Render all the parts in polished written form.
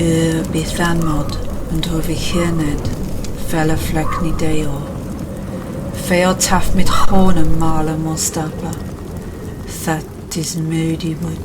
Bethanmod and Hovichirned, felle Fleckni Deo, Feotaf mit Honem Mala Mostapa, that is moody wood.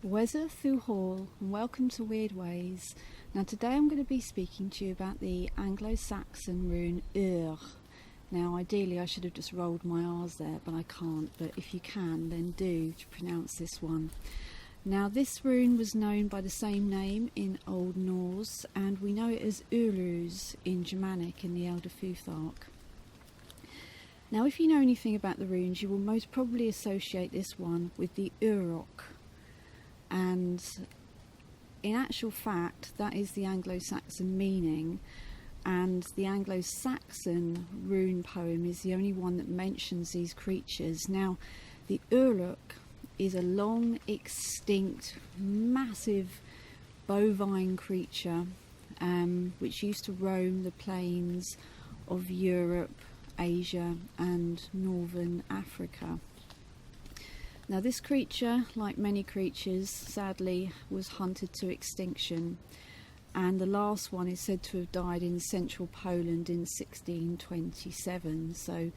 Wesaþ through Hall, and welcome to Wyrdwayz. Now today I'm going to be speaking to you about the Anglo-Saxon rune Uruz. Now ideally I should have just rolled my R's there, but I can't, but if you can then do to pronounce this one. Now this rune was known by the same name in Old Norse, and we know it as Uruz in Germanic in the Elder Futhark. Now if you know anything about the runes, you will most probably associate this one with the Auroch. And in actual fact that is the Anglo-Saxon meaning, and the Anglo-Saxon rune poem is the only one that mentions these creatures. Now the Auroch is a long extinct massive bovine creature which used to roam the plains of Europe, Asia and northern Africa. Now this creature, like many creatures, sadly was hunted to extinction, and the last one is said to have died in central Poland in 1627, so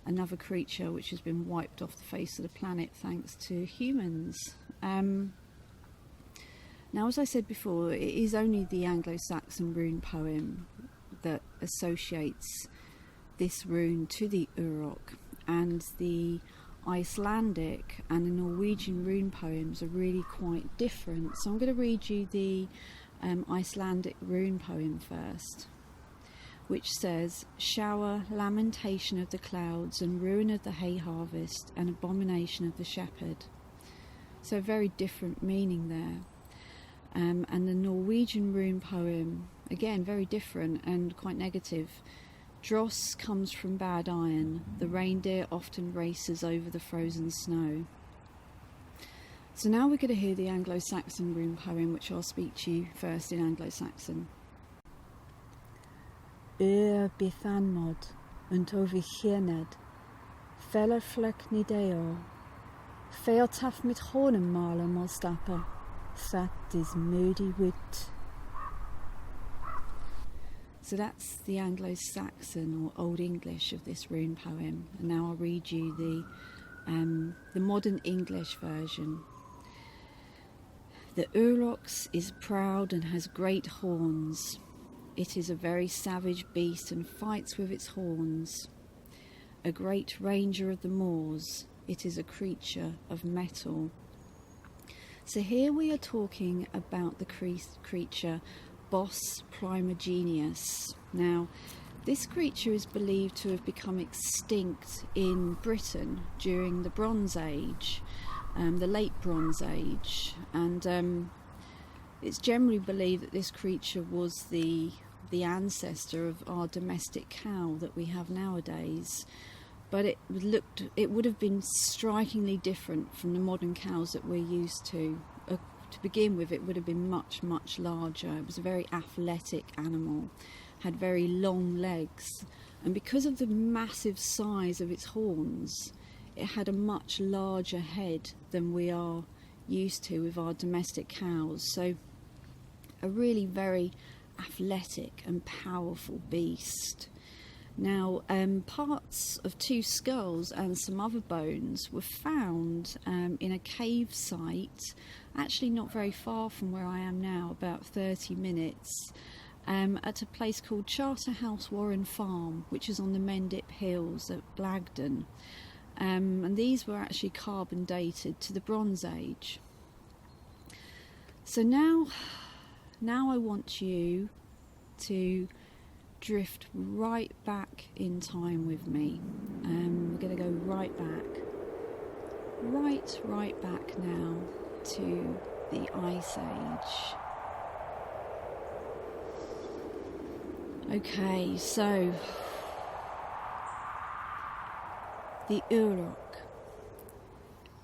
another creature which has been wiped off the face of the planet thanks to humans. Now as I said before, it is only the Anglo-Saxon rune poem that associates this rune to the Auroch, and the Icelandic and the Norwegian rune poems are really quite different. So I'm going to read you the Icelandic rune poem first, which says, "Shower, lamentation of the clouds, and ruin of the hay harvest, and abomination of the shepherd." So a very different meaning there. And the Norwegian rune poem, again very different and quite negative. Dross comes from bad iron, the reindeer often races over the frozen snow. So now we're going to hear the Anglo-Saxon rune poem, which I'll speak to you first in Anglo-Saxon. Bethanmod and Hovichirned, felle Fleckni Deo, Feotaf mit Honem Mala Mostapa, that is moody wood. So that's the Anglo-Saxon or Old English of this rune poem, and now I'll read you the modern English version. The Aurochs is proud and has great horns. It is a very savage beast and fights with its horns. A great ranger of the moors, it is a creature of metal. So here we are talking about the creature Bos primigenius. Now this creature is believed to have become extinct in Britain during the Bronze Age, the late Bronze Age, and it's generally believed that this creature was the ancestor of our domestic cow that we have nowadays, but it would have been strikingly different from the modern cows that we're used to. To begin with, it would have been much, much larger. It was a very athletic animal, had very long legs, and because of the massive size of its horns, it had a much larger head than we are used to with our domestic cows. So a really very athletic and powerful beast. Now, parts of 2 skulls and some other bones were found in a cave site, actually not very far from where I am now, about 30 minutes, at a place called Charterhouse Warren Farm, which is on the Mendip Hills at Blagden. And these were actually carbon dated to the Bronze Age. So now I want you to drift right back in time with me. We're going to go right back now to the Ice Age. Okay, so the Auroch.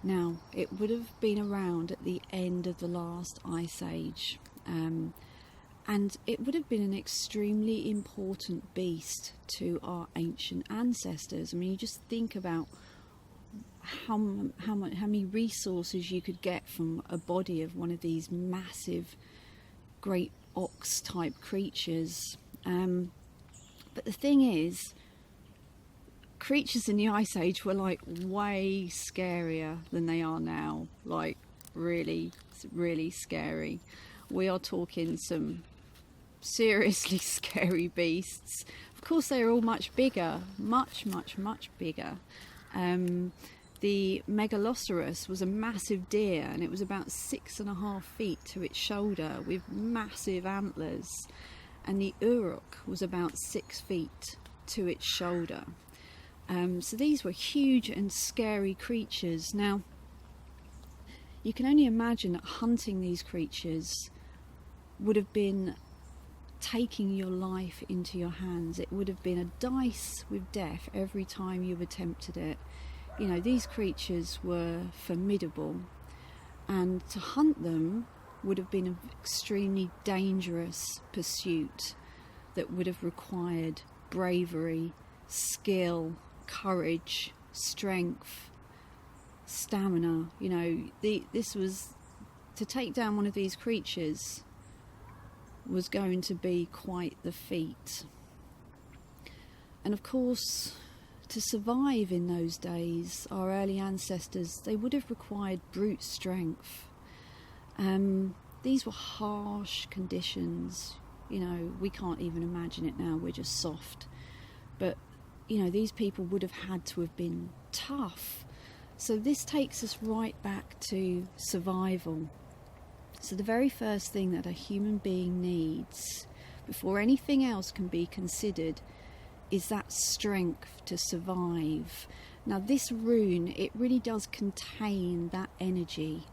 Now, it would have been around at the end of the last Ice Age, and it would have been an extremely important beast to our ancient ancestors. I mean, you just think about how many resources you could get from a body of one of these massive, great ox-type creatures. But the thing is, creatures in the Ice Age were like way scarier than they are now. Like really, really scary. We are talking some seriously scary beasts. Of course, they are all much bigger, much bigger. The Megalosaurus was a massive deer, and it was about 6.5 feet to its shoulder with massive antlers. And the Auroch was about 6 feet to its shoulder. So these were huge and scary creatures. Now, you can only imagine that hunting these creatures would have been taking your life into your hands. It would have been a dice with death every time you attempted it. You know, these creatures were formidable, and to hunt them would have been an extremely dangerous pursuit that would have required bravery, skill, courage, strength, stamina. You know, this was, to take down one of these creatures was going to be quite the feat. And of course, to survive in those days, our early ancestors, they would have required brute strength. These were harsh conditions. You know, we can't even imagine it now, we're just soft. But, you know, these people would have had to have been tough. So this takes us right back to survival. So the very first thing that a human being needs, before anything else can be considered, is that strength to survive. Now this rune, it really does contain that energy.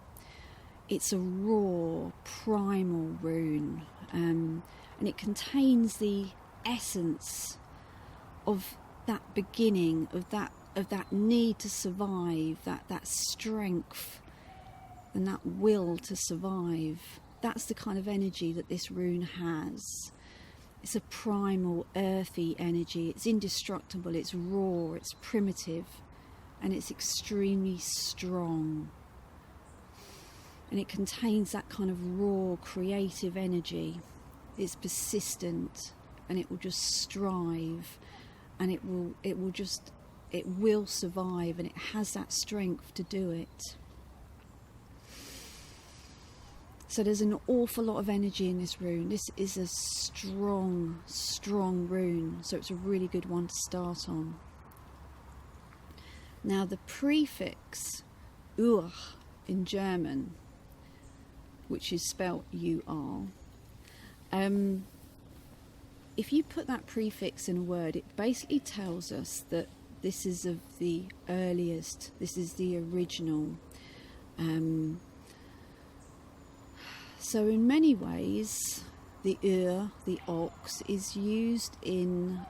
It's a raw, primal rune, and it contains the essence of that beginning, of that need to survive, that strength and that will to survive. That's the kind of energy that this rune has. It's a primal, earthy energy. It's indestructible, it's raw, it's primitive, and it's extremely strong. And it contains that kind of raw, creative energy. It's persistent, and it will just strive, and it will survive, and it has that strength to do it. So there's an awful lot of energy in this rune. This is a strong, strong rune, so it's a really good one to start on. Now the prefix Ur in German, which is spelt U-R, if you put that prefix in a word, it basically tells us that this is of the earliest, this is the original. So in many ways, the Ur, the ox, is used in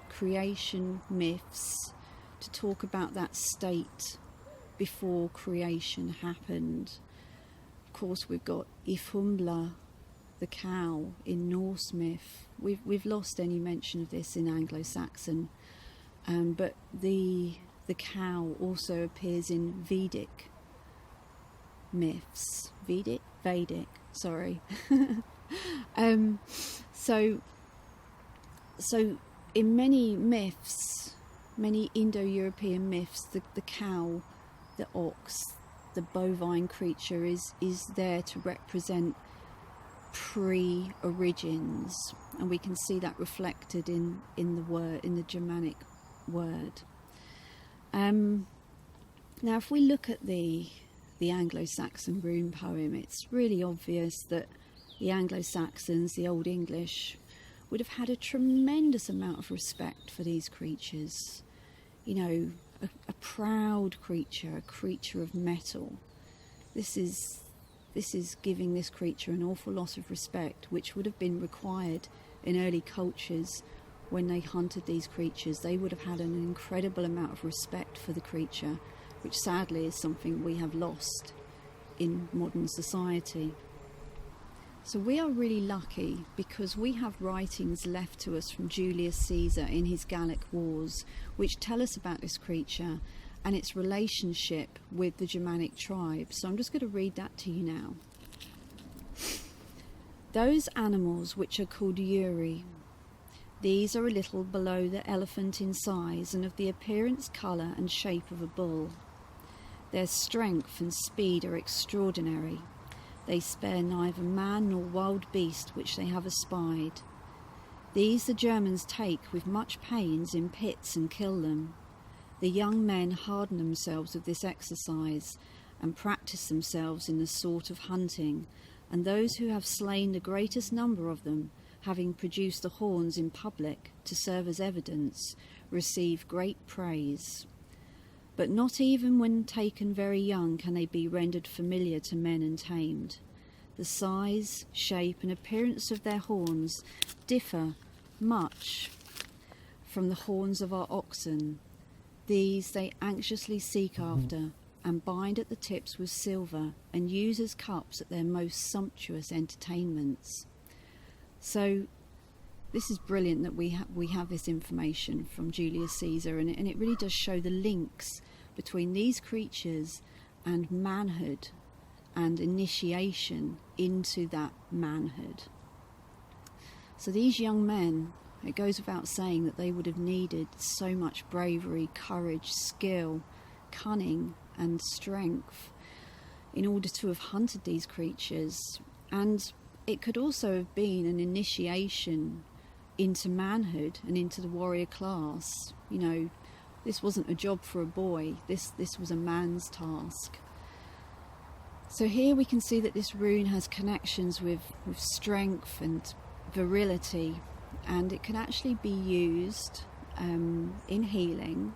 creation myths to talk about that state before creation happened. Of course, we've got Ifumla, the cow, in Norse myth. We've lost any mention of this in Anglo-Saxon, but the cow also appears in Vedic myths. Vedic, sorry. So in many myths, many Indo-European myths, the cow, the ox, the bovine creature is there to represent pre-origins, and we can see that reflected in the Germanic word. Now, if we look at the Anglo-Saxon rune poem, it's really obvious that the Anglo-Saxons, the Old English, would have had a tremendous amount of respect for these creatures. You know, a proud creature, a creature of metal. This is giving this creature an awful lot of respect, which would have been required in early cultures when they hunted these creatures. They would have had an incredible amount of respect for the creature, which sadly is something we have lost in modern society. So we are really lucky because we have writings left to us from Julius Caesar in his Gallic Wars, which tell us about this creature and its relationship with the Germanic tribes. So I'm just going to read that to you now. Those animals which are called Uri, these are a little below the elephant in size and of the appearance, colour and shape of a bull. Their strength and speed are extraordinary. They spare neither man nor wild beast which they have espied. These the Germans take with much pains in pits and kill them. The young men harden themselves with this exercise and practice themselves in the sort of hunting, and those who have slain the greatest number of them, having produced the horns in public to serve as evidence, receive great praise. But not even when taken very young can they be rendered familiar to men and tamed. The size, shape and appearance of their horns differ much from the horns of our oxen. These they anxiously seek after and bind at the tips with silver and use as cups at their most sumptuous entertainments. So this is brilliant that we have this information from Julius Caesar, and it really does show the links between these creatures and manhood and initiation into that manhood. So these young men, it goes without saying that they would have needed so much bravery, courage, skill, cunning and strength in order to have hunted these creatures. And it could also have been an initiation into manhood and into the warrior class. You know, this wasn't a job for a boy, this was a man's task. So here we can see that this rune has connections with strength and virility, and it can actually be used in healing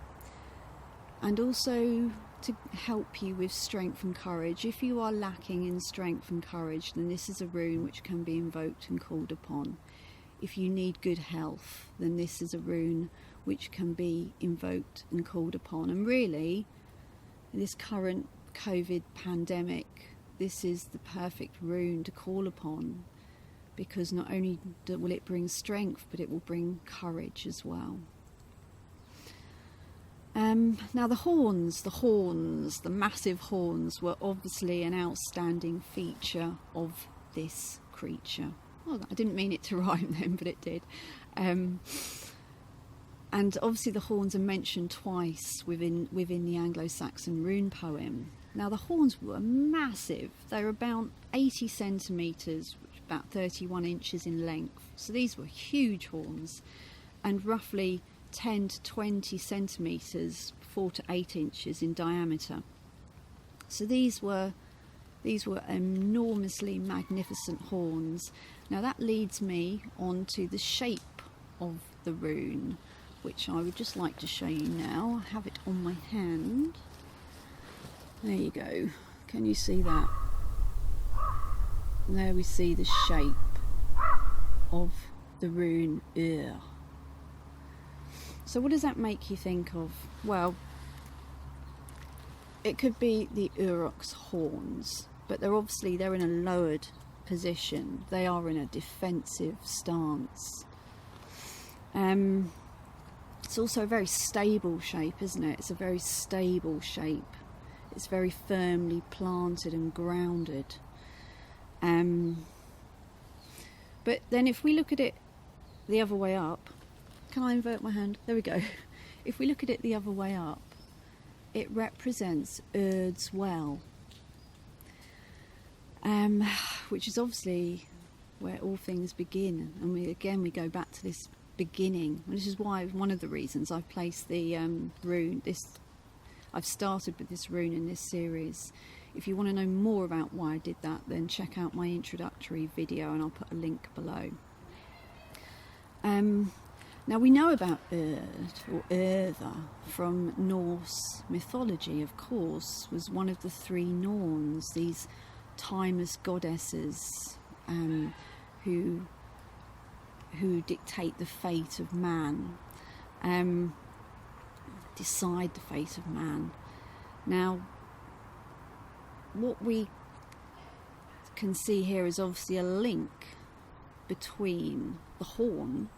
and also to help you with strength and courage. If you are lacking in strength and courage, then this is a rune which can be invoked and called upon. If you need good health, then this is a rune which can be invoked and called upon. And really, in this current COVID pandemic, this is the perfect rune to call upon, because not only will it bring strength, but it will bring courage as well. Now the horns, the massive horns, were obviously an outstanding feature of this creature. Well, I didn't mean it to rhyme then, but it did. And obviously the horns are mentioned twice within the Anglo-Saxon rune poem. Now the horns were massive. They were about 80 centimetres, which is about 31 inches in length. So these were huge horns, and roughly 10 to 20 centimetres, 4 to 8 inches in diameter. So these were enormously magnificent horns. Now that leads me on to the shape of the rune, which I would just like to show you now. I have it on my hand. There you go. Can you see that? There we see the shape of the rune Ur. So what does that make you think of? Well, it could be the Aurochs' horns, but they're in a lowered position. They are in a defensive stance. It's also a very stable shape, isn't it? It's a very stable shape. It's very firmly planted and grounded. But then if we look at it the other way up, can I invert my hand? There we go. If we look at it the other way up, it represents Wyrd's well, which is obviously where all things begin. And we go back to this beginning. And this is why one of the reasons I've placed the rune. I've started with this rune in this series. If you want to know more about why I did that, then check out my introductory video, and I'll put a link below. Now we know about Wyrd or Urða from Norse mythology, of course, was one of the three Norns, these timeless goddesses who dictate the fate of man, decide the fate of man. Now, what we can see here is obviously a link between the horn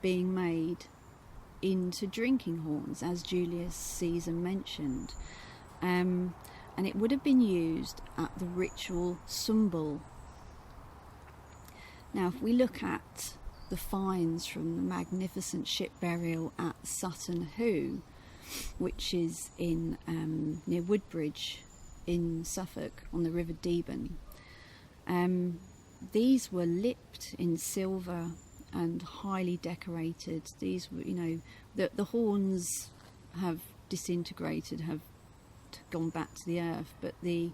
being made into drinking horns, as Julius Caesar mentioned, and it would have been used at the ritual Symbel. Now, if we look at the finds from the magnificent ship burial at Sutton Hoo, which is in near Woodbridge in Suffolk on the River Deben, these were lipped in silver and highly decorated. These were, the horns have disintegrated, have gone back to the earth, but the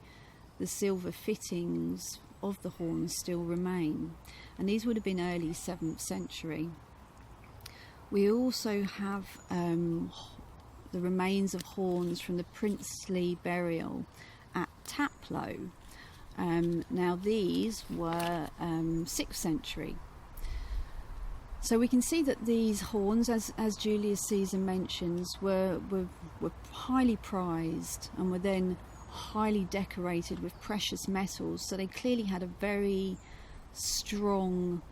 silver fittings of the horns still remain, and these would have been early 7th century. We also have the remains of horns from the princely burial at Taplow. Now these were 6th century. So we can see that these horns, as Julius Caesar mentions, were highly prized and were then highly decorated with precious metals. So they clearly had a very strong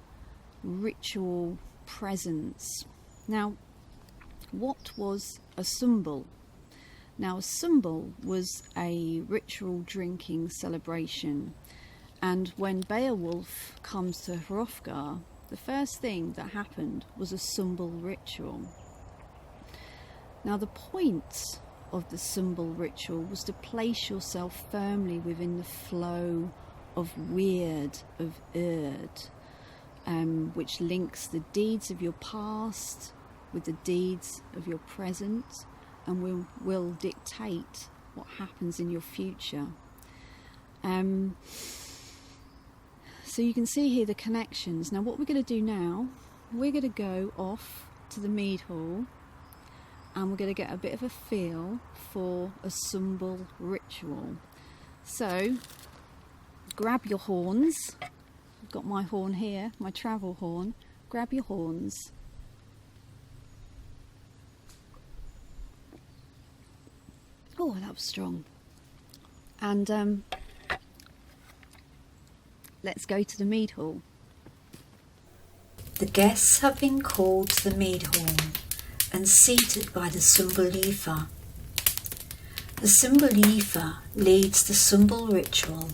ritual presence. Now, what was a Symbel? Now, a Symbel was a ritual drinking celebration, and when Beowulf comes to Hrothgar, the first thing that happened was a Symbel ritual. Now, the point of the Symbel ritual was to place yourself firmly within the flow of Wyrd, of Urd, which links the deeds of your past with the deeds of your present, and will dictate what happens in your future. So you can see here the connections. Now what we're going to do now, we're going to go off to the Mead Hall, and we're going to get a bit of a feel for a Symbel ritual. So grab your horns. I've got my horn here, my travel horn. Grab your horns. Oh, that was strong. And let's go to the Mead Hall. The guests have been called to the Mead Hall and seated by the Symbolism. The Symbolism leads the Symbel ritual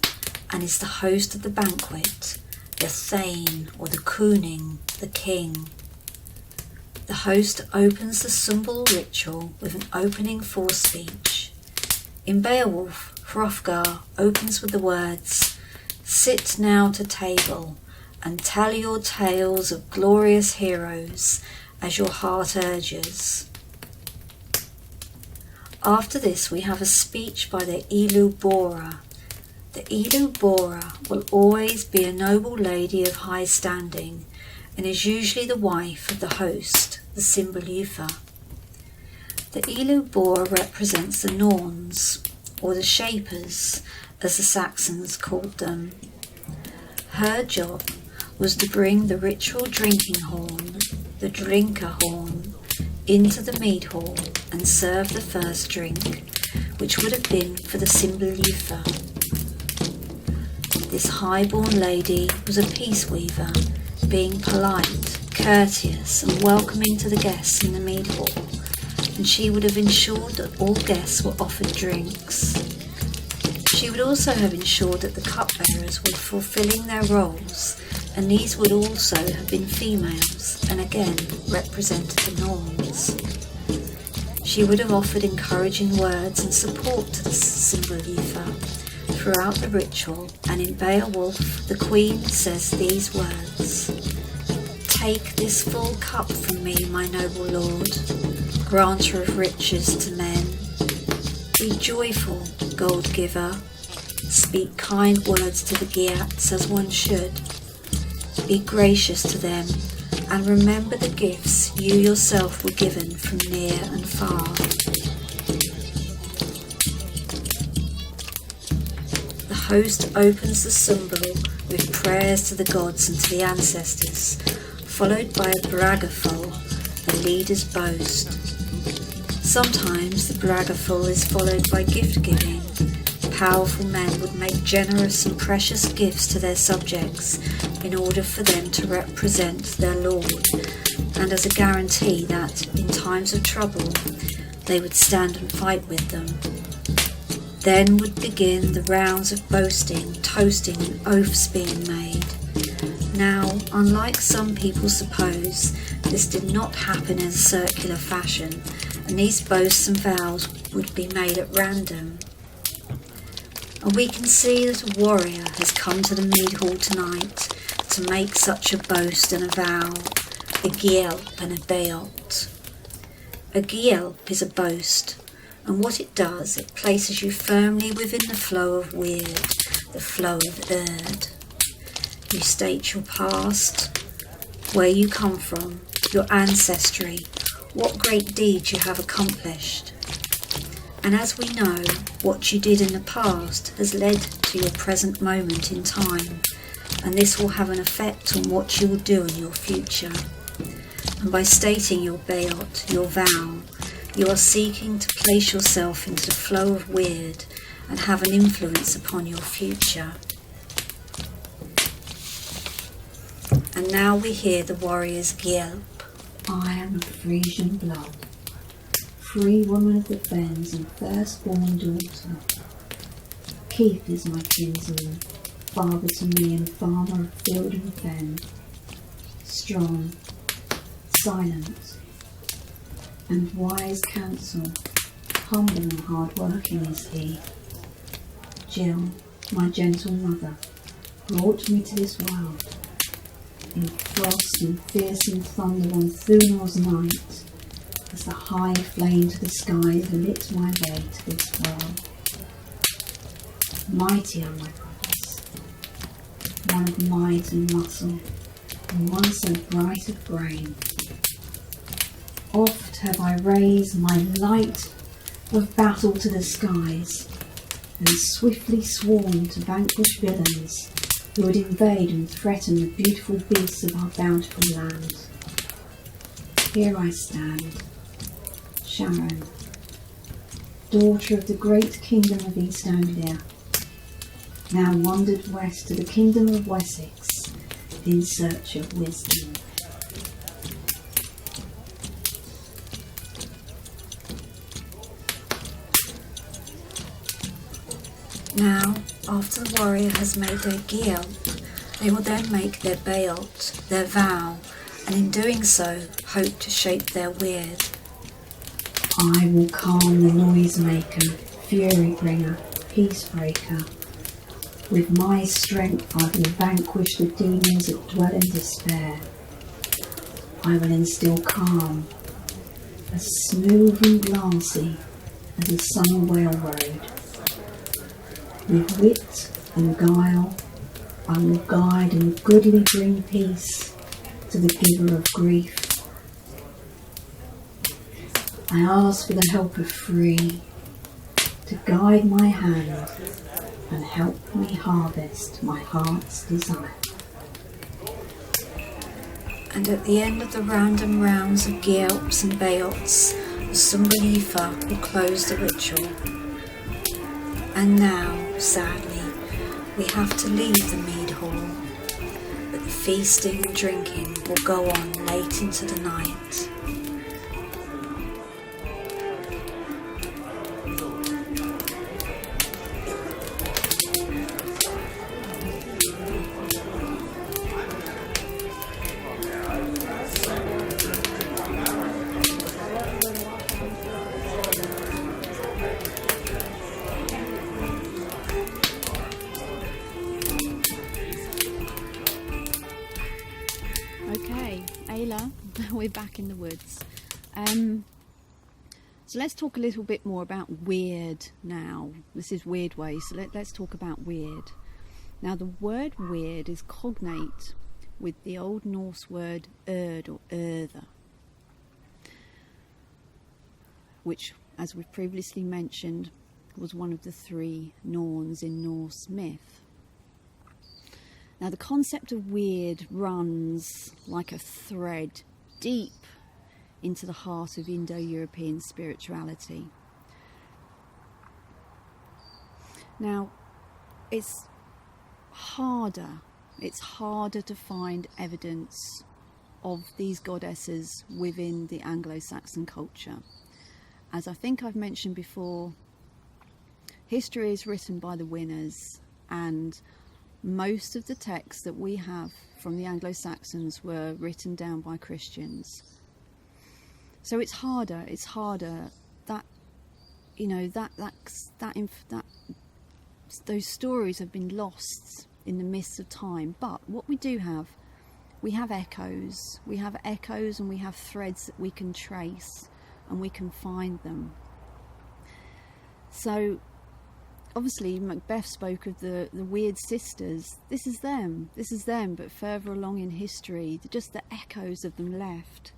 and is the host of the banquet, the Thane or the Cooning, the king. The host opens the Symbel ritual with an opening forespeech. In Beowulf, Hrothgar opens with the words, "Sit now to table and tell your tales of glorious heroes as your heart urges." After this we have a speech by the Ilu Bora. The Ilu Bora will always be a noble lady of high standing and is usually the wife of the host, the Symbolism. The Ilu Bora represents the Norns, or the Shapers, as the Saxons called them. Her job was to bring the ritual drinking horn, the drinker horn, into the Mead Hall and serve the first drink, which would have been for the Symbolism. This high-born lady was a peace weaver, being polite, courteous and welcoming to the guests in the Mead Hall, and she would have ensured that all guests were offered drinks. She would also have ensured that the cupbearers were fulfilling their roles and these would also have been females, and again represented the norns. She would have offered encouraging words and support to the Symbolism throughout the ritual, and in Beowulf the queen says these words: "Take this full cup from me, my noble lord, granter of riches to men. Be joyful, gold giver. Speak kind words to the Geats as one should. Be gracious to them, and remember the gifts you yourself were given from near and far." The host opens the symbol with prayers to the gods and to the ancestors, followed by a bragaful, the leader's boast. Sometimes the bragaful is followed by gift-giving. Powerful men would make generous and precious gifts to their subjects in order for them to represent their lord, and as a guarantee that, in times of trouble, they would stand and fight with them. Then would begin the rounds of boasting, toasting, and oaths being made. Now, unlike some people suppose, this did not happen in a circular fashion, and these boasts and vows would be made at random. And we can see that a warrior has come to the Mead Hall tonight to make such a boast and a vow, a gielp and a beoþ. A gielp is a boast, and what it does, it places you firmly within the flow of Wyrd, the flow of Wyrd. You state your past, where you come from, your ancestry, what great deeds you have accomplished. And as we know, what you did in the past has led to your present moment in time, and this will have an effect on what you will do in your future. And by stating your beoþ, your vow, you are seeking to place yourself into the flow of Wyrd and have an influence upon your future. And now we hear the warrior's gielp. I am of Frisian blood, free woman of the fens and firstborn daughter. Keith is my kinsman, father to me and farmer of field and fen. Strong, silent, and wise counsel, humble and hard-working is he. Jill, my gentle mother, brought me to this world. In frost and fearsome thunder on Thunor's night, as the high flame to the skies lit my way to this world. Mighty are my brothers, one of might and muscle, and one so bright of brain. Oft have I raised my light of battle to the skies, and swiftly sworn to vanquish villains who would invade and threaten the beautiful beasts of our bountiful land. Here I stand, Sharon, daughter of the great kingdom of East Anglia, now wandered west to the kingdom of Wessex in search of wisdom. Now, after the warrior has made their gielp, they will then make their beoþ, their vow, and in doing so, hope to shape their Wyrd. I will calm the noisemaker, fury bringer, peace breaker. With my strength I will vanquish the demons that dwell in despair. I will instill calm, as smooth and glassy as a summer railroad. With wit and guile I will guide and goodly bring peace to the giver of grief. I ask for the help of free, to guide my hand and help me harvest my heart's desire. And at the end of the random rounds of gielps and beoths, the Symbolism will close the ritual. And now, sadly, we have to leave the Mead Hall, but the feasting and drinking will go on late into the night. we're back in the woods. So let's talk a little bit more about Wyrd now. This is Wyrdwayz, so let's talk about Wyrd. Now the word Wyrd is cognate with the Old Norse word Urd or Urther, which, as we've previously mentioned, was one of the three Norns in Norse myth. Now the concept of Wyrd runs like a thread deep into the heart of Indo-European spirituality. Now it's harder to find evidence of these goddesses within the Anglo-Saxon culture. As I think I've mentioned before, history is written by the winners, and most of the texts that we have from the Anglo-Saxons were written down by Christians. So it's harder that, you know, those stories have been lost in the mists of time. But what we do have, we have echoes and we have threads that we can trace and we can find them. So obviously Macbeth spoke of the Wyrd sisters. This is them, but further along in history, just the echoes of them left.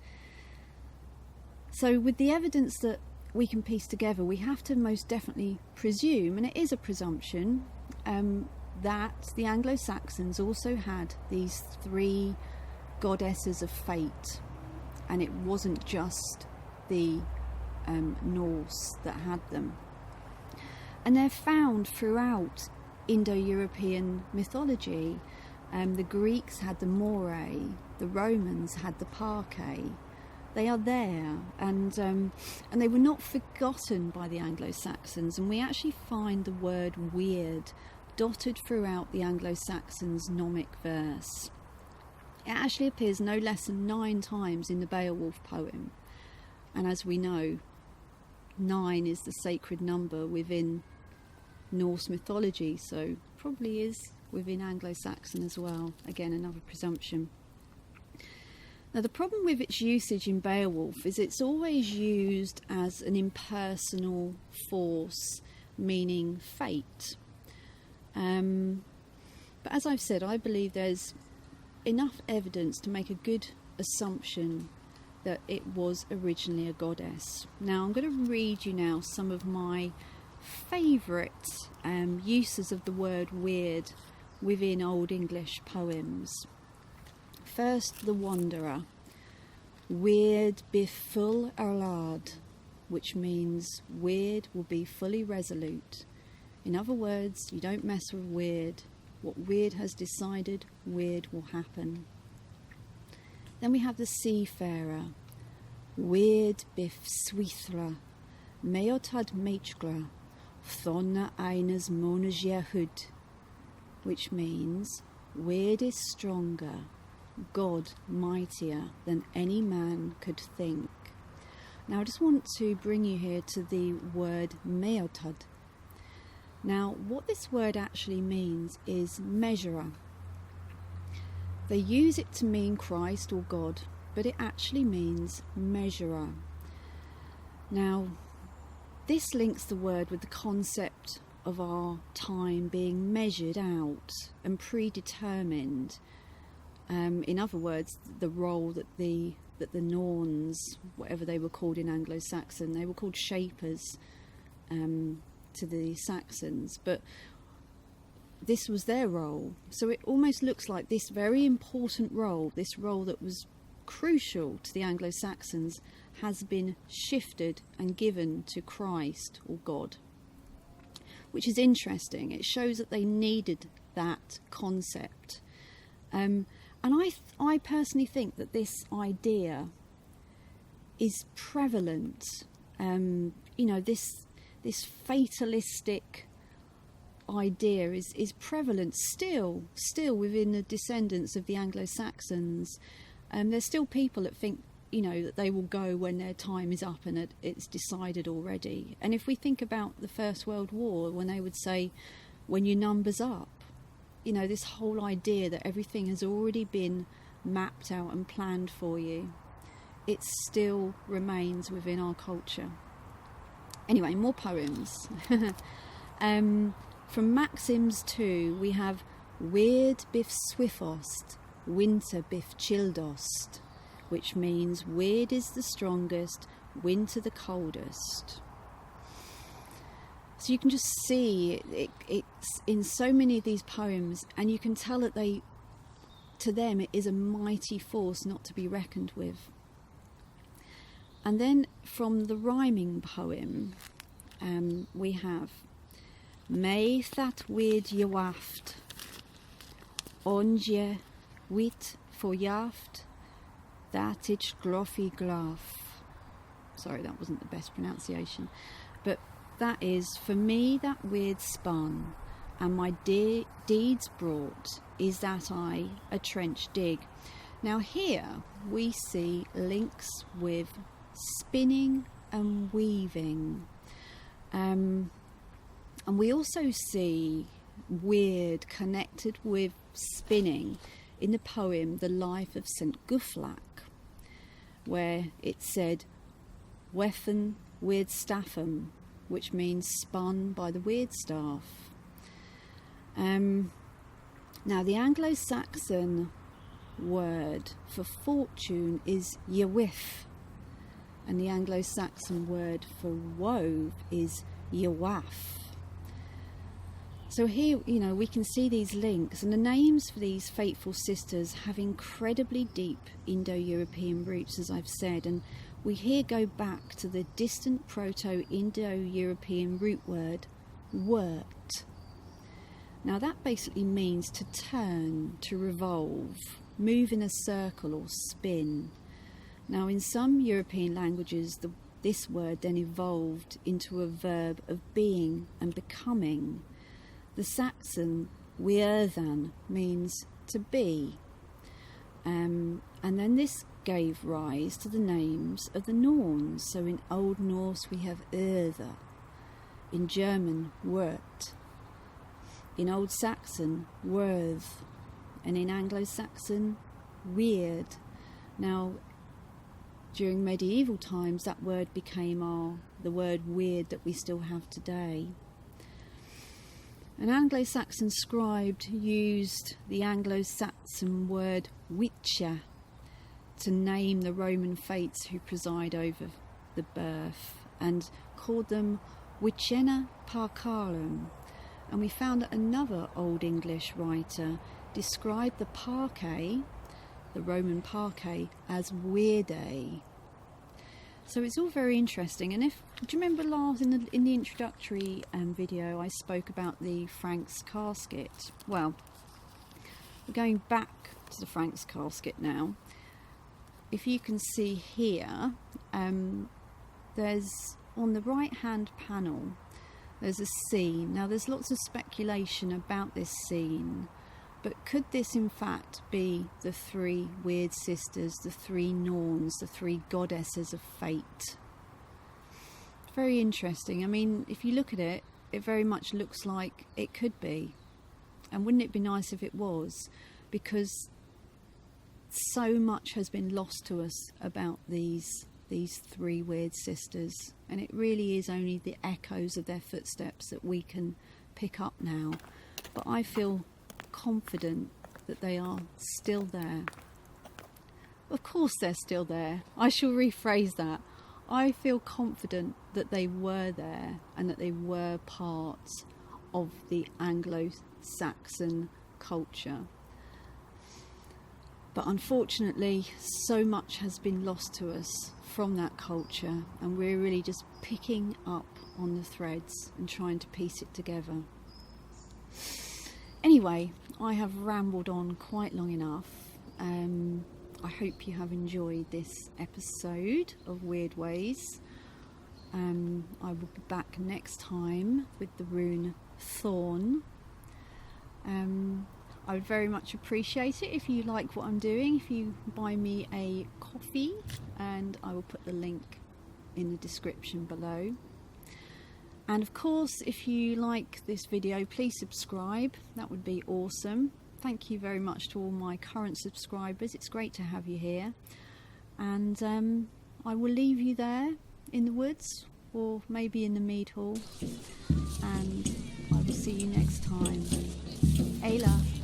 So with the evidence that we can piece together, we have to most definitely presume, and it is a presumption, that the Anglo-Saxons also had these three goddesses of fate, and it wasn't just the Norse that had them. And they're found throughout Indo-European mythology. The Greeks had the Moirae, the Romans had the Parcae. They are there, and they were not forgotten by the Anglo-Saxons, and we actually find the word Wyrd dotted throughout the Anglo-Saxons' gnomic verse. It actually appears no less than 9 times in the Beowulf poem, and as we know, 9 is the sacred number within Norse mythology, so probably is within Anglo-Saxon as well. Again, another presumption. Now the problem with its usage in Beowulf is it's always used as an impersonal force, meaning fate. But as I've said, I believe there's enough evidence to make a good assumption that it was originally a goddess. Now I'm going to read you now some of my favourite uses of the word Wyrd within Old English poems. First, the Wanderer. Wyrd be full erlad, which means Wyrd will be fully resolute. In other words, you don't mess with Wyrd. What Wyrd has decided, Wyrd will happen. Then we have the Seafarer. Wyrd be swithra, meotad meichgra, thonna einas monas yehud, which means Wyrd is stronger, God mightier than any man could think. Now I just want to bring you here to the word meotad. Now what this word actually means is measurer. They use it to mean Christ or God, but it actually means measurer. Now this links the word with the concept of our time being measured out and predetermined. In other words, the role that the Norns, whatever they were called in Anglo-Saxon, they were called shapers to the Saxons, but this was their role. So it almost looks like this very important role, this role that was crucial to the Anglo-Saxons, has been shifted and given to Christ or God, which is interesting. It shows that they needed that concept. And I personally think that this idea is prevalent. This fatalistic idea is prevalent still within the descendants of the Anglo-Saxons. There's still people that think, that they will go when their time is up and that it's decided already. And if we think about the First World War, when they would say, when your number's up, this whole idea that everything has already been mapped out and planned for you it still remains within our culture. Anyway, more poems. From Maxims 2 we have Wyrd bif swifost, winter bif childost, which means Wyrd is the strongest, winter the coldest. So you can just see it's in so many of these poems, and you can tell that to them it is a mighty force not to be reckoned with. And then from the rhyming poem we have Meaþ Wyrd Yewaft, Onje wit for yaft, that ich gloffi glaf. Sorry, that wasn't the best pronunciation, but that is, for me that Wyrd spun, and my deeds brought is that I a trench dig. Now here we see links with spinning and weaving, and we also see Wyrd connected with spinning in the poem The Life of St. Guthlac, where it said Wethen Wyrd Staffum, which means spun by the Wyrd staff. Now the Anglo-Saxon word for fortune is yewith, and the Anglo-Saxon word for wove is yewath. So here, we can see these links, and the names for these fateful sisters have incredibly deep Indo-European roots, as I've said, and we here go back to the distant Proto-Indo-European root word wort. Now that basically means to turn, to revolve, move in a circle or spin. Now in some European languages this word then evolved into a verb of being and becoming. The Saxon Wyrddan means to be, and then this gave rise to the names of the Norns. So in Old Norse we have Urða, in German Wyrd, in Old Saxon Wyrd, and in Anglo-Saxon Wyrd. Now during medieval times that word became the word weird that we still have today. An Anglo-Saxon scribe used the Anglo-Saxon word witcher to name the Roman fates who preside over the birth, and called them witchena parcarum. And we found that another Old English writer described the parquet, the Roman parquet, as weirday. So it's all very interesting. And do you remember last in the introductory video I spoke about the Franks casket? Well, we're going back to the Franks casket now. If you can see here, there's on the right hand panel there's a scene. Now there's lots of speculation about this scene, but could this in fact be the three Wyrd sisters, the three Norns, the three goddesses of fate? Very interesting. I mean, if you look at it, it very much looks like it could be. And wouldn't it be nice if it was? Because so much has been lost to us about these three Wyrd sisters, and it really is only the echoes of their footsteps that we can pick up now. But I feel confident that they are still there. Of course they're still there. I shall rephrase that. I feel confident that they were there and that they were part of the Anglo-Saxon culture. But unfortunately, so much has been lost to us from that culture, and we're really just picking up on the threads and trying to piece it together. Anyway, I have rambled on quite long enough. I hope you have enjoyed this episode of Wyrdwayz. I will be back next time with the rune thorn. I would very much appreciate it if you like what I'm doing, if you buy me a coffee, and I will put the link in the description below. And of course, if you like this video, please subscribe. That would be awesome. Thank you very much to all my current subscribers. It's great to have you here. And I will leave you there in the woods, or maybe in the Mead Hall, and I will see you next time. Ayla.